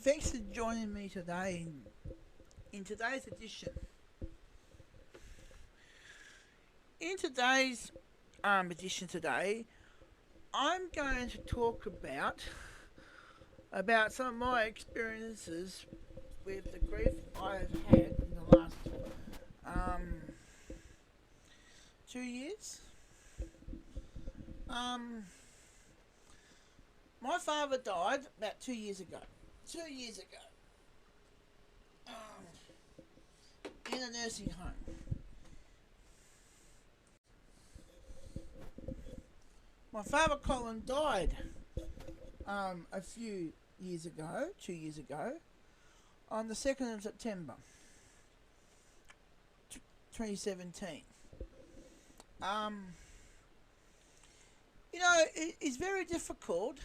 Thanks for joining me today in today's edition. In today's edition today, I'm going to talk about some of my experiences with the grief I've had in the last um, 2 years. My father died about 2 years ago. 2 years ago, in a nursing home. My father Colin died a few years ago, 2 years ago, on the 2nd of September 2017. It's very difficult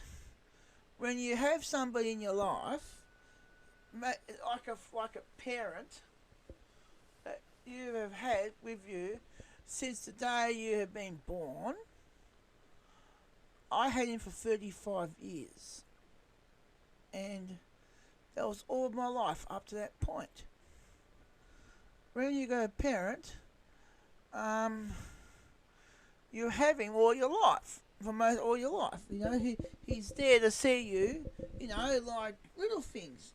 when you have somebody in your life, like a parent, that you have had with you since the day you have been born. I had him for 35 years, and that was all of my life up to that point. When you go parent, you're having all your life, for most all your life. He's there to see you. Like little things,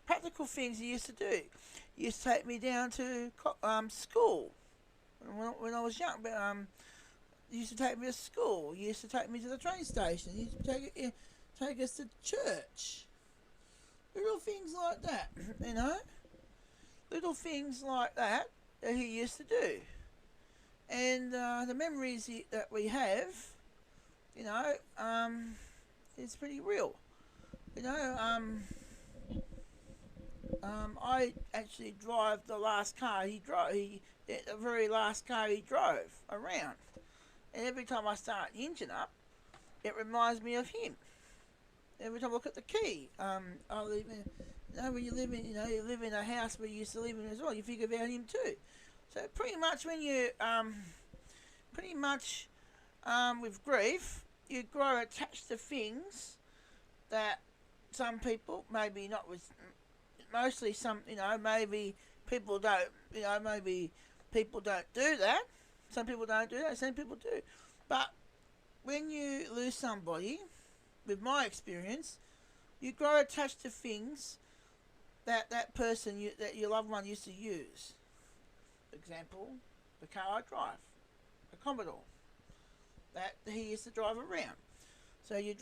practical things he used to do. He used to take me down to school when I was young. But he used to take me to school. He used to take me to the train station. He used to take us to church. Little things like that, Little things like that he used to do. And the memories that we have, it's pretty real. I actually drive the last car the very last car he drove around. And every time I start the engine up, it reminds me of him. Every time I look at the key, I live in, when you live in a house where you used to live in as well, you think about him too. So pretty much when you, with grief, you grow attached to things that some people, maybe not with, mostly some, maybe people don't, maybe people don't do that. Some people don't do that, some people do. But when you lose somebody, with my experience, you grow attached to things that person, that your loved one used to use. For example, the car I drive, a Commodore, that he used to drive around. So you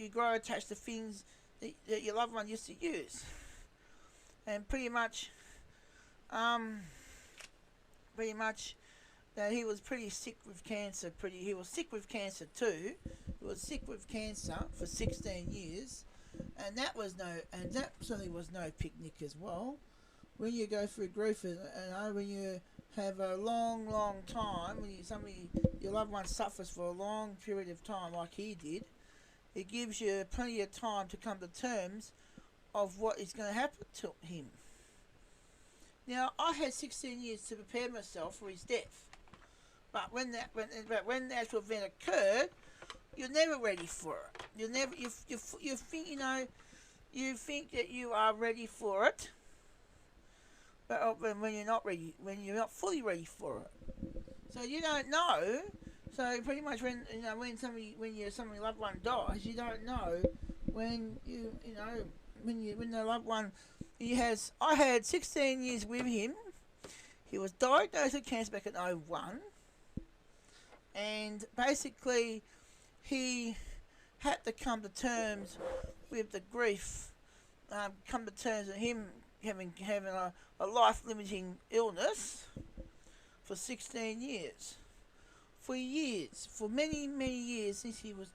grow attached to things that your loved one used to use. And pretty much that he was pretty sick with cancer. He was sick with cancer too. He was sick with cancer for 16 years, and that certainly was no picnic as well. When you go through grief, when you have a long, long time, when your loved one suffers for a long period of time, like he did, it gives you plenty of time to come to terms of what is going to happen to him. Now, I had 16 years to prepare myself for his death. But when the actual event occurred, you're never ready for it. You think that you are ready for it, but when you're not ready, when you're not fully ready for it, so you don't know. So pretty much when your loved one dies, you don't know when when the loved one I had 16 years with him. He was diagnosed with cancer back in 2001. And basically, he had to come to terms with the grief, come to terms with him having a life-limiting illness for 16 years. For many, many years since he was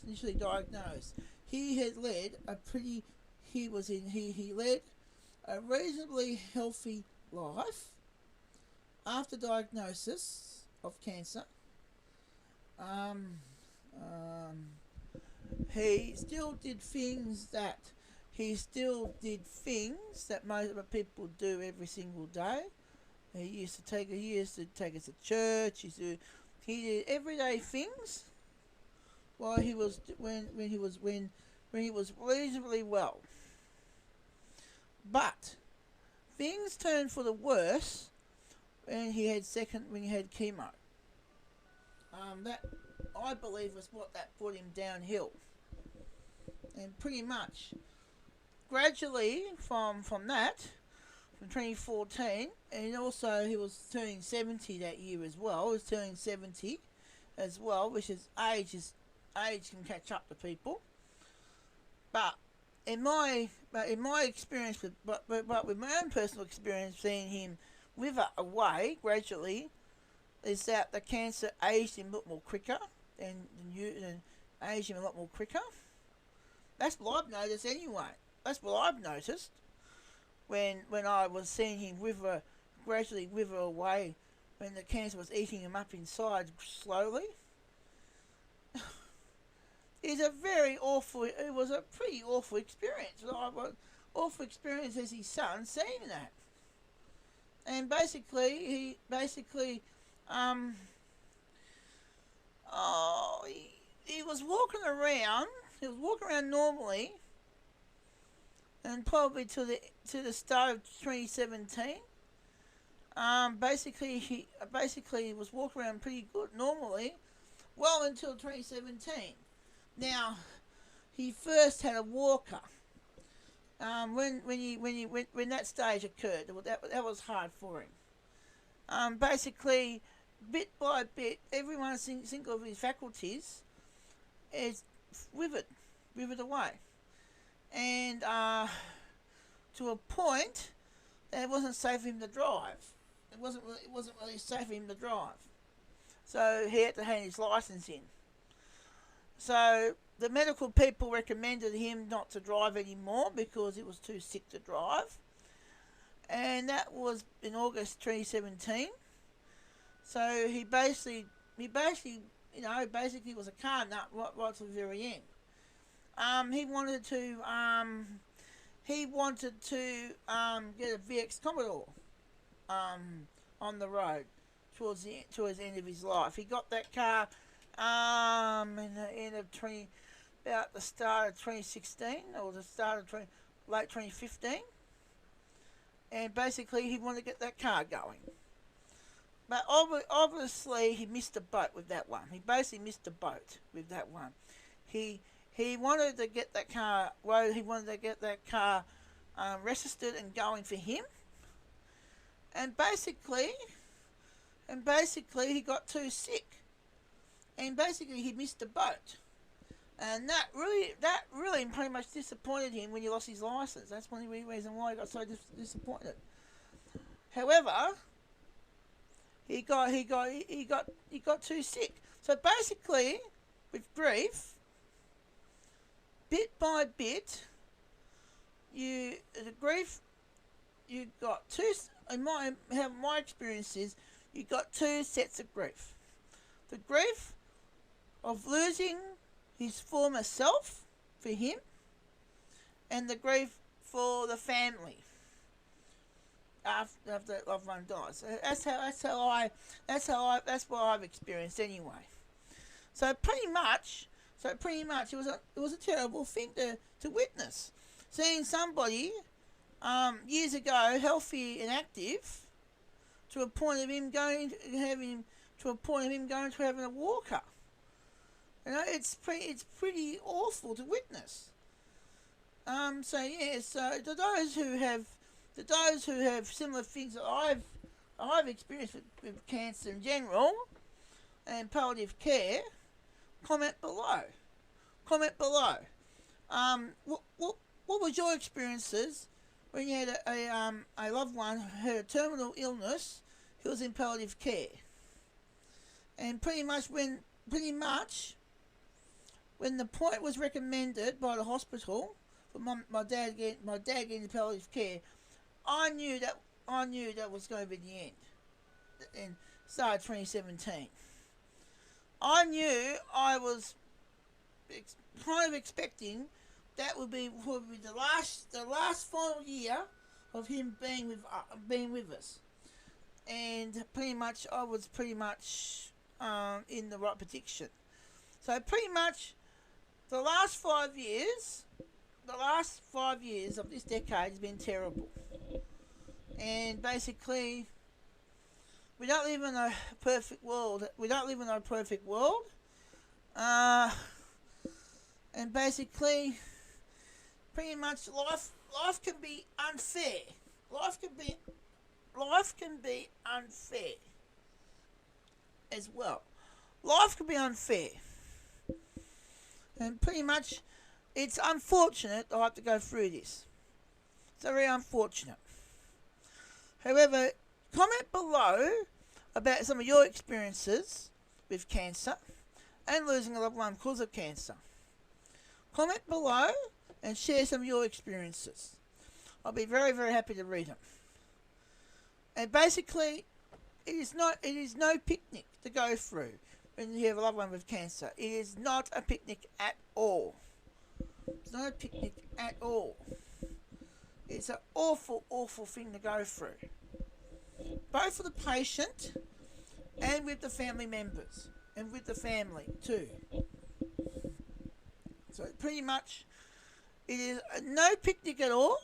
initially diagnosed, he led a reasonably healthy life after diagnosis of cancer. He still did things that most other people do every single day. He used to take us to church. He did everyday things while he was reasonably well. But things turned for the worse when he had chemo. That, I believe, was what that brought him downhill. And pretty much gradually from that, from 2014, and also he was turning 70 that year as well. He was turning 70 as well, which is age can catch up to people. But in my experience but with my own personal experience, seeing him wither away gradually, is that the cancer aged him a lot more quicker than aged him a lot more quicker. That's what I've noticed anyway. That's what I've noticed when I was seeing him gradually wither away, when the cancer was eating him up inside slowly. It was a pretty awful experience. Awful experience as his son seeing that. And basically, he was walking around. He was walking around normally, and probably to the start of 2017. He was walking around pretty good normally, well until 2017. Now, he first had a walker. When that stage occurred, that was hard for him. Basically, bit by bit, every one single of his faculties is withered away, and to a point that it wasn't safe for him to drive. It wasn't really safe for him to drive, so he had to hand his license in. So the medical people recommended him not to drive anymore because he was too sick to drive, and that was in August 2017. So he basically was a car nut right to the very end. He wanted to get a VX Commodore on the road towards the end of his life. He got that car in the end of about the start of 2016 or the start of late 2015, and basically he wanted to get that car going. But obviously he missed a boat with that one. He basically missed a boat with that one. He wanted to get that car. Well, he wanted to get that car registered and going for him. And basically he got too sick. And basically he missed the boat. And that really pretty much disappointed him when he lost his license. That's one of the reasons why he got so disappointed. However, he got too sick. So basically, with grief, bit by bit, you got two. In my experience is, you got two sets of grief. The grief of losing his former self for him, and the grief for the family after that loved one dies. That's what I've experienced anyway. So pretty much it was a terrible thing to witness, seeing somebody years ago healthy and active to a point of him going to having a walker. You know, it's pretty awful to witness. So to those who have similar things that I've experienced with cancer in general and palliative care, comment below. What was your experiences when you had a loved one who had a terminal illness who was in palliative care? And pretty much when the point was recommended by the hospital for my dad getting palliative care, I knew that was going to be the end. In start of 2017, I knew I was kind of expecting that would be probably the last final year of him being with us, and pretty much I was in the right prediction. So pretty much the last 5 years the last 5 years of this decade has been terrible, and basically, we don't live in a perfect world. We don't live in a perfect world, uh, and basically, pretty much life can be unfair. Life can be unfair as well. Life can be unfair, and pretty much, it's unfortunate I have to go through this. It's very unfortunate. However, comment below about some of your experiences with cancer and losing a loved one because of cancer. Comment below and share some of your experiences. I'll be very, very happy to read them. And basically, it is no picnic to go through when you have a loved one with cancer. It is not a picnic at all. It's not a picnic at all. It's an awful, awful thing to go through, both for the patient and with the family members and with the family too. So pretty much, it is no picnic at all.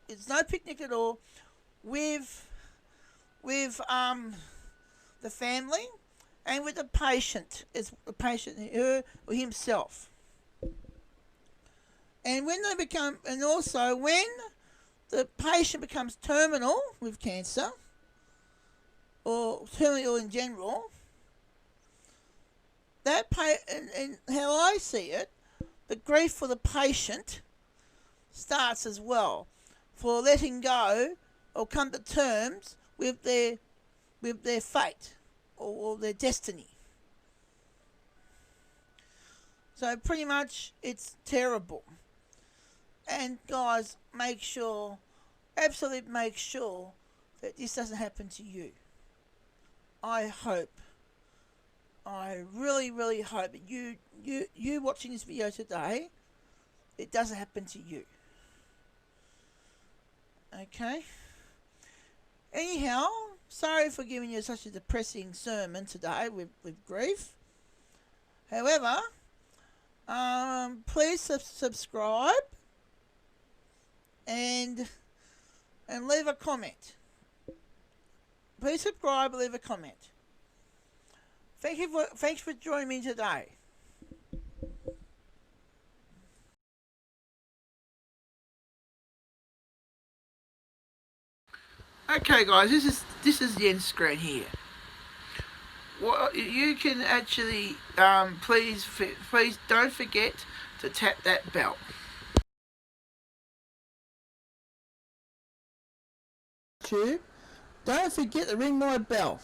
It's no picnic at all with the family and with the patient, as the patient her or himself. And when they become, and also when the patient becomes terminal with cancer, or terminal in general, that and how I see it, the grief for the patient starts as well, for letting go or come to terms with their fate or their destiny. So pretty much, it's terrible. And guys, absolutely make sure that this doesn't happen to you. I really, really hope that you watching this video today, it doesn't happen to you. Okay? Anyhow, sorry for giving you such a depressing sermon today with grief. However, please subscribe and leave a comment. Please subscribe and leave a comment. Thanks for joining me today. Okay, guys, this is the end screen here. Well, you can actually please don't forget to tap that bell. Don't forget to ring my bell.